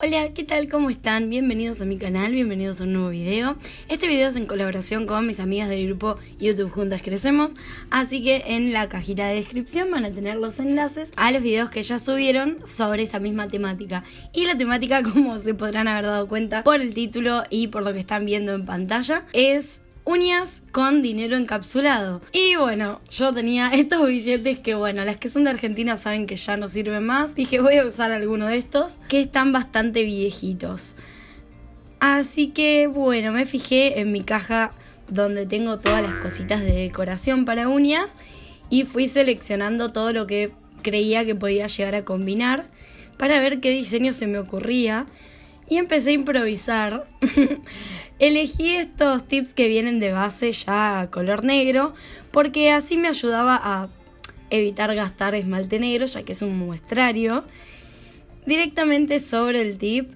Hola, ¿qué tal? ¿Cómo están? Bienvenidos a mi canal, bienvenidos a un nuevo video. Este video es en colaboración con mis amigas del grupo YouTube Juntas Crecemos, así que en la cajita de descripción van a tener los enlaces a los videos que ya subieron sobre esta misma temática. Y la temática, como se podrán haber dado cuenta por el título y por lo que están viendo en pantalla, es uñas con dinero encapsulado. Y bueno, yo tenía estos billetes que bueno, las que son de Argentina saben que ya no sirven más. Dije voy a usar alguno de estos que están bastante viejitos. Así que bueno, me fijé en mi caja donde tengo todas las cositas de decoración para uñas y fui seleccionando todo lo que creía que podía llegar a combinar para ver qué diseño se me ocurría. Y empecé a improvisar. Elegí estos tips que vienen de base ya a color negro, porque así me ayudaba a evitar gastar esmalte negro, ya que es un muestrario. Directamente sobre el tip,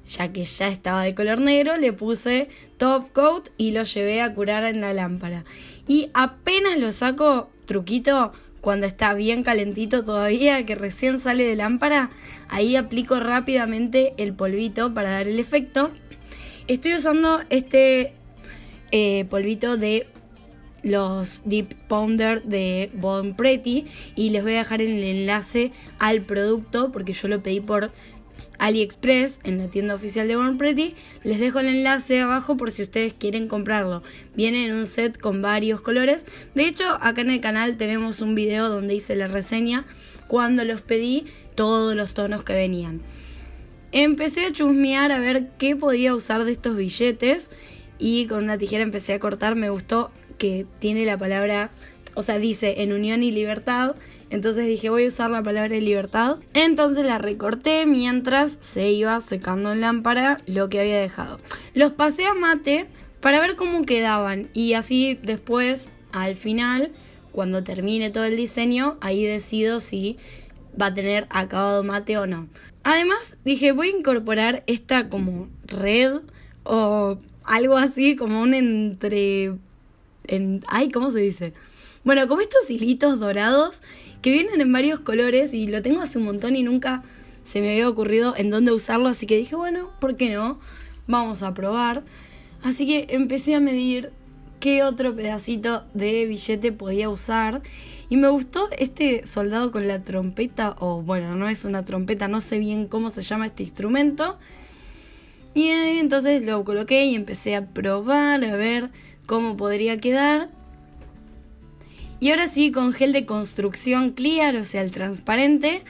ya que ya estaba de color negro, le puse top coat y lo llevé a curar en la lámpara. Y apenas lo saco, truquito, cuando está bien calentito todavía, que recién sale de lámpara, ahí aplico rápidamente el polvito para dar el efecto. Estoy usando este polvito de los Deep Powder de Bon Pretty y les voy a dejar el enlace al producto porque yo lo pedí por AliExpress en la tienda oficial de Bon Pretty. Les dejo el enlace abajo por si ustedes quieren comprarlo. Viene en un set con varios colores. De hecho, acá en el canal tenemos un video donde hice la reseña cuando los pedí, todos los tonos que venían. Empecé a chusmear a ver qué podía usar de estos billetes y con una tijera empecé a cortar. Me gustó que tiene la palabra, o sea, dice en unión y libertad. Entonces dije voy a usar la palabra libertad. Entonces la recorté mientras se iba secando en lámpara lo que había dejado. Los pasé a mate para ver cómo quedaban y así después al final, cuando termine todo el diseño, ahí decido si va a tener acabado mate o no. Además dije voy a incorporar esta como red o algo así como un ¿cómo se dice? Bueno, como estos hilitos dorados que vienen en varios colores y lo tengo hace un montón y nunca se me había ocurrido en dónde usarlo, así que dije, bueno, ¿por qué no? Vamos a probar. Así que empecé a medir qué otro pedacito de billete podía usar y me gustó este soldado con la trompeta, o bueno, no es una trompeta, no sé bien cómo se llama este instrumento. Y entonces lo coloqué y empecé a probar, a ver cómo podría quedar. Y ahora sí, con gel de construcción clear, o sea, el transparente,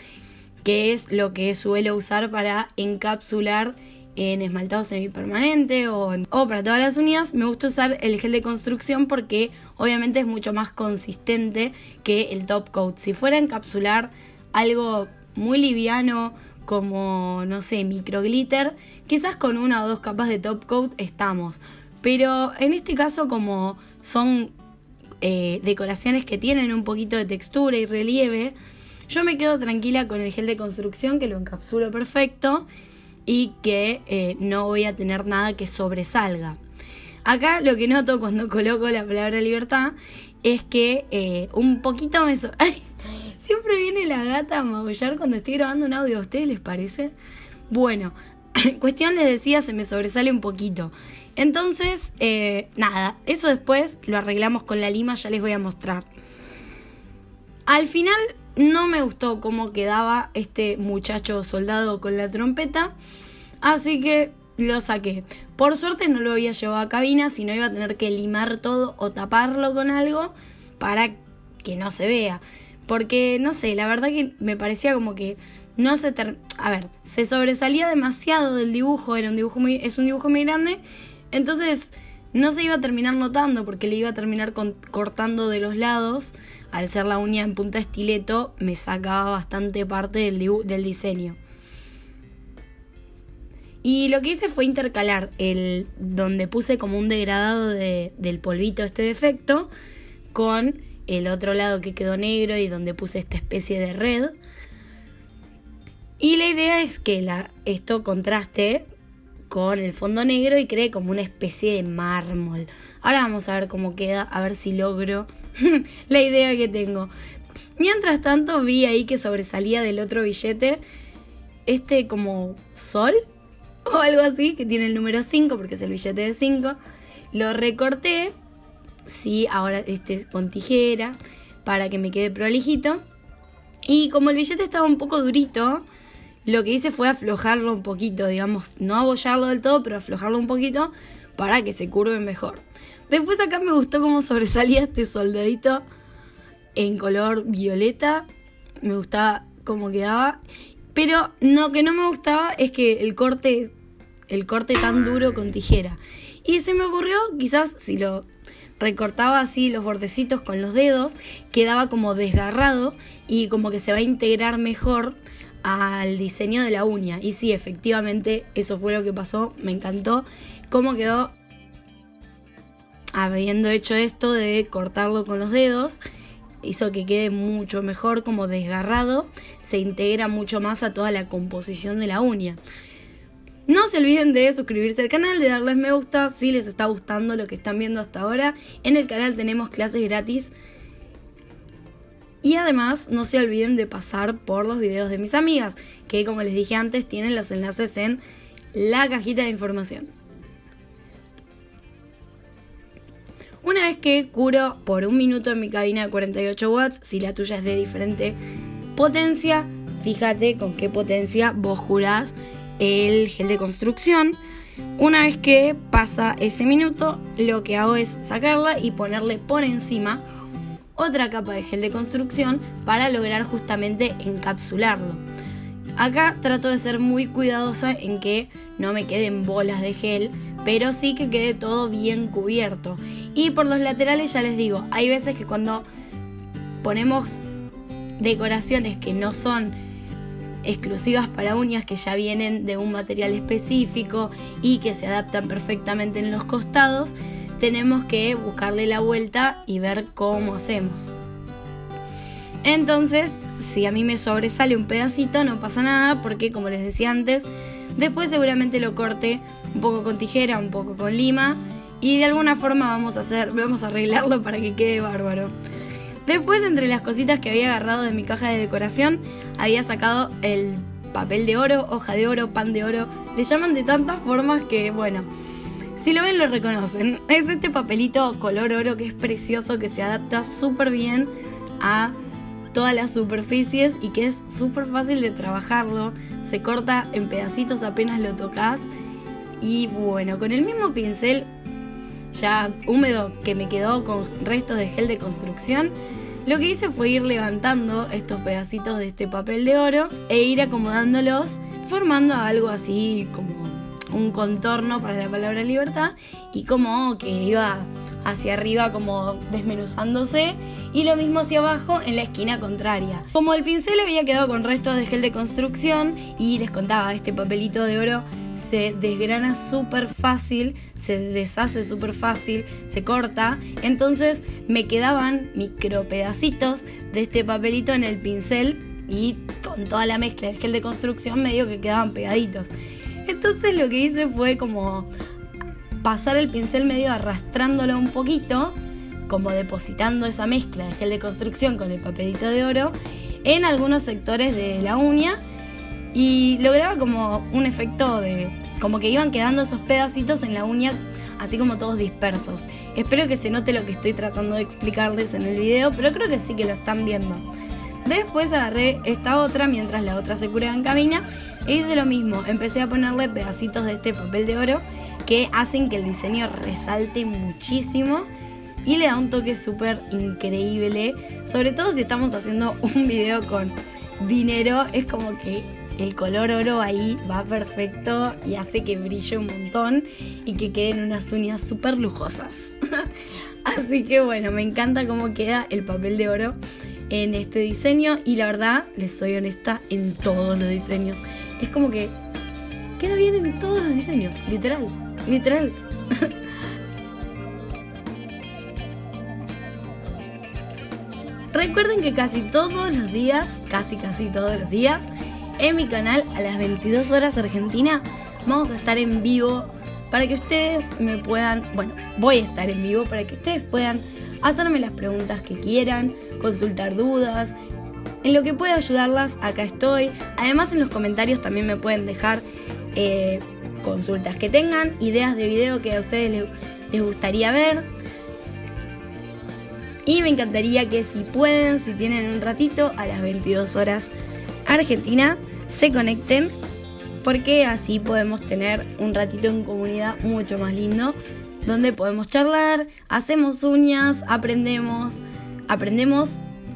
que es lo que suelo usar para encapsular en esmaltado semipermanente o para todas las uñas, me gusta usar el gel de construcción porque obviamente es mucho más consistente que el top coat. Si fuera a encapsular algo muy liviano como, no sé, micro glitter, quizás con una o dos capas de top coat estamos. Pero en este caso, como son decoraciones que tienen un poquito de textura y relieve, yo me quedo tranquila con el gel de construcción que lo encapsulo perfecto y que no voy a tener nada que sobresalga. Acá lo que noto cuando coloco la palabra libertad es que un poquito me... ¡Ay! Siempre viene la gata a maullar cuando estoy grabando un audio. ¿A ustedes les parece? Bueno, cuestión les decía, se me sobresale un poquito. Entonces, nada, eso después lo arreglamos con la lima, ya les voy a mostrar. Al final no me gustó cómo quedaba este muchacho soldado con la trompeta, así que lo saqué. Por suerte no lo había llevado a cabina, sino iba a tener que limar todo o taparlo con algo para que no se vea. Porque, no sé, la verdad que me parecía como que no se... se sobresalía demasiado del dibujo, es un dibujo muy grande, entonces no se iba a terminar notando porque le iba a terminar cortando de los lados. Al ser la uña en punta estileto me sacaba bastante parte del diseño. Y lo que hice fue intercalar donde puse como un degradado del polvito este de efecto con el otro lado que quedó negro y donde puse esta especie de red. Y la idea es que esto contraste con el fondo negro y cree como una especie de mármol. Ahora vamos a ver cómo queda, a ver si logro la idea que tengo. Mientras tanto vi ahí que sobresalía del otro billete este como sol, o algo así, que tiene el número 5 porque es el billete de 5. Lo recorté, sí, ahora con tijera para que me quede prolijito. Y como el billete estaba un poco durito, lo que hice fue aflojarlo un poquito, digamos, no abollarlo del todo, pero aflojarlo un poquito para que se curve mejor. Después acá me gustó cómo sobresalía este soldadito en color violeta. Me gustaba cómo quedaba. Pero lo que no me gustaba es que el corte tan duro con tijera. Y se me ocurrió, quizás si lo recortaba así los bordecitos con los dedos, quedaba como desgarrado y como que se va a integrar mejor al diseño de la uña. Y sí, efectivamente, eso fue lo que pasó. Me encantó cómo quedó habiendo hecho esto de cortarlo con los dedos. Hizo que quede mucho mejor, como desgarrado, se integra mucho más a toda la composición de la uña. No se olviden de suscribirse al canal, de darles me gusta si les está gustando lo que están viendo hasta ahora. En el canal tenemos clases gratis. Y además no se olviden de pasar por los videos de mis amigas, que como les dije antes tienen los enlaces en la cajita de información. Una vez que curo por 1 minuto en mi cabina de 48 watts, si la tuya es de diferente potencia, fíjate con qué potencia vos curás el gel de construcción. Una vez que pasa ese minuto, lo que hago es sacarla y ponerle por encima otra capa de gel de construcción para lograr justamente encapsularlo. Acá trato de ser muy cuidadosa en que no me queden bolas de gel, pero sí que quede todo bien cubierto. Y por los laterales ya les digo, hay veces que cuando ponemos decoraciones que no son exclusivas para uñas, que ya vienen de un material específico y que se adaptan perfectamente en los costados, tenemos que buscarle la vuelta y ver cómo hacemos. Entonces, si a mí me sobresale un pedacito, no pasa nada, porque como les decía antes, después seguramente lo corte un poco con tijera, un poco con lima, y de alguna forma vamos a arreglarlo para que quede bárbaro. Después, entre las cositas que había agarrado de mi caja de decoración, había sacado el papel de oro, hoja de oro, pan de oro. Le llaman de tantas formas que, bueno, si lo ven lo reconocen. Es este papelito color oro que es precioso, que se adapta súper bien a todas las superficies y que es súper fácil de trabajarlo. Se corta en pedacitos apenas lo tocas. Y bueno, con el mismo pincel ya húmedo que me quedó con restos de gel de construcción, lo que hice fue ir levantando estos pedacitos de este papel de oro e ir acomodándolos, formando algo así como un contorno para la palabra libertad, y como que iba hacia arriba como desmenuzándose, y lo mismo hacia abajo en la esquina contraria. Como el pincel había quedado con restos de gel de construcción y les contaba, este papelito de oro se desgrana súper fácil, se deshace súper fácil, se corta, entonces me quedaban micro pedacitos de este papelito en el pincel y con toda la mezcla de gel de construcción medio que quedaban pegaditos. Entonces lo que hice fue como pasar el pincel medio arrastrándolo un poquito, como depositando esa mezcla de gel de construcción con el papelito de oro en algunos sectores de la uña, y lograba como un efecto de como que iban quedando esos pedacitos en la uña así como todos dispersos. Espero que se note lo que estoy tratando de explicarles en el video, pero creo que sí que lo están viendo. Después agarré esta otra mientras la otra se curaba en cabina e hice lo mismo. Empecé a ponerle pedacitos de este papel de oro que hacen que el diseño resalte muchísimo y le da un toque súper increíble. Sobre todo si estamos haciendo un video con dinero, es como que el color oro ahí va perfecto y hace que brille un montón y que queden unas uñas súper lujosas. Así que bueno, me encanta cómo queda el papel de oro en este diseño, y la verdad, les soy honesta, en todos los diseños. Es como que queda bien en todos los diseños, literal. Recuerden que casi todos los días, casi todos los días, en mi canal a las 22 horas Argentina vamos a estar en vivo para que ustedes me puedan, voy a estar en vivo para que ustedes puedan hacerme las preguntas que quieran, consultar dudas, en lo que pueda ayudarlas, acá estoy. Además en los comentarios también me pueden dejar consultas que tengan, ideas de video que a ustedes les gustaría ver. Y me encantaría que si pueden, si tienen un ratito, a las 22 horas Argentina, se conecten, porque así podemos tener un ratito en comunidad mucho más lindo, donde podemos charlar, hacemos uñas, aprendemos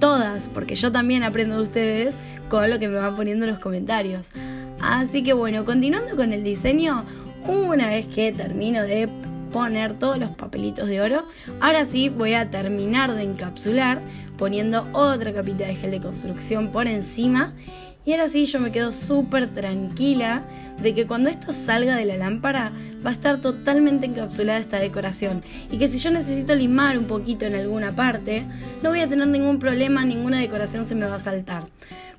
todas, porque yo también aprendo de ustedes con lo que me van poniendo en los comentarios. Así que bueno, continuando con el diseño, una vez que termino de poner todos los papelitos de oro, ahora sí voy a terminar de encapsular poniendo otra capita de gel de construcción por encima, y ahora sí yo me quedo súper tranquila de que cuando esto salga de la lámpara va a estar totalmente encapsulada esta decoración, y que si yo necesito limar un poquito en alguna parte no voy a tener ningún problema, ninguna decoración se me va a saltar.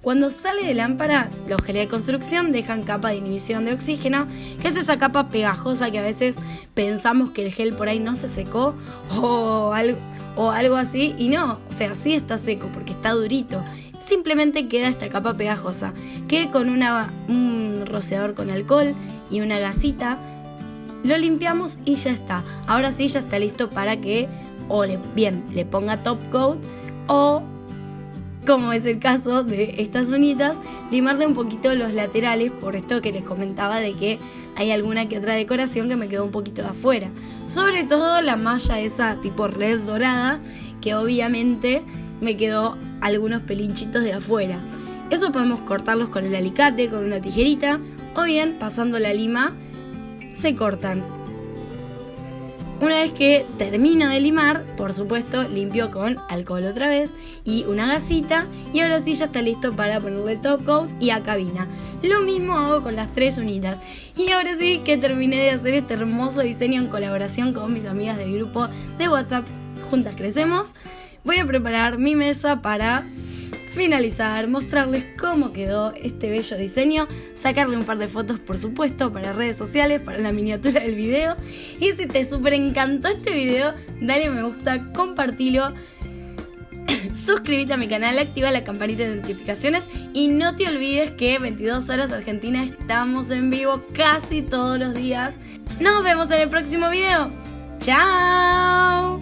Cuando sale de lámpara, los geles de construcción dejan capa de inhibición de oxígeno, que es esa capa pegajosa que a veces pensamos que el gel por ahí no se secó o algo así, y no, o sea, sí está seco porque está durito. Simplemente queda esta capa pegajosa que con un rociador con alcohol y una gasita lo limpiamos y ya está. Ahora sí ya está listo para que le ponga top coat, o, como es el caso de estas uñitas, limarle un poquito los laterales, por esto que les comentaba de que hay alguna que otra decoración que me quedó un poquito de afuera. Sobre todo la malla esa tipo red dorada, que obviamente me quedó algunos pelinchitos de afuera. Eso podemos cortarlos con el alicate, con una tijerita, o bien pasando la lima se cortan. Una vez que termino de limar, por supuesto, limpio con alcohol otra vez y una gasita, y ahora sí ya está listo para ponerle el top coat y acabina. Lo mismo hago con las 3 uñitas. Y ahora sí que terminé de hacer este hermoso diseño en colaboración con mis amigas del grupo de WhatsApp Juntas Crecemos. Voy a preparar mi mesa para finalizar, mostrarles cómo quedó este bello diseño, sacarle un par de fotos por supuesto para redes sociales, para la miniatura del video. Y si te súper encantó este video, dale me gusta, compartilo, suscríbete a mi canal, activa la campanita de notificaciones y no te olvides que 22 horas Argentina estamos en vivo casi todos los días. Nos vemos en el próximo video. ¡Chao!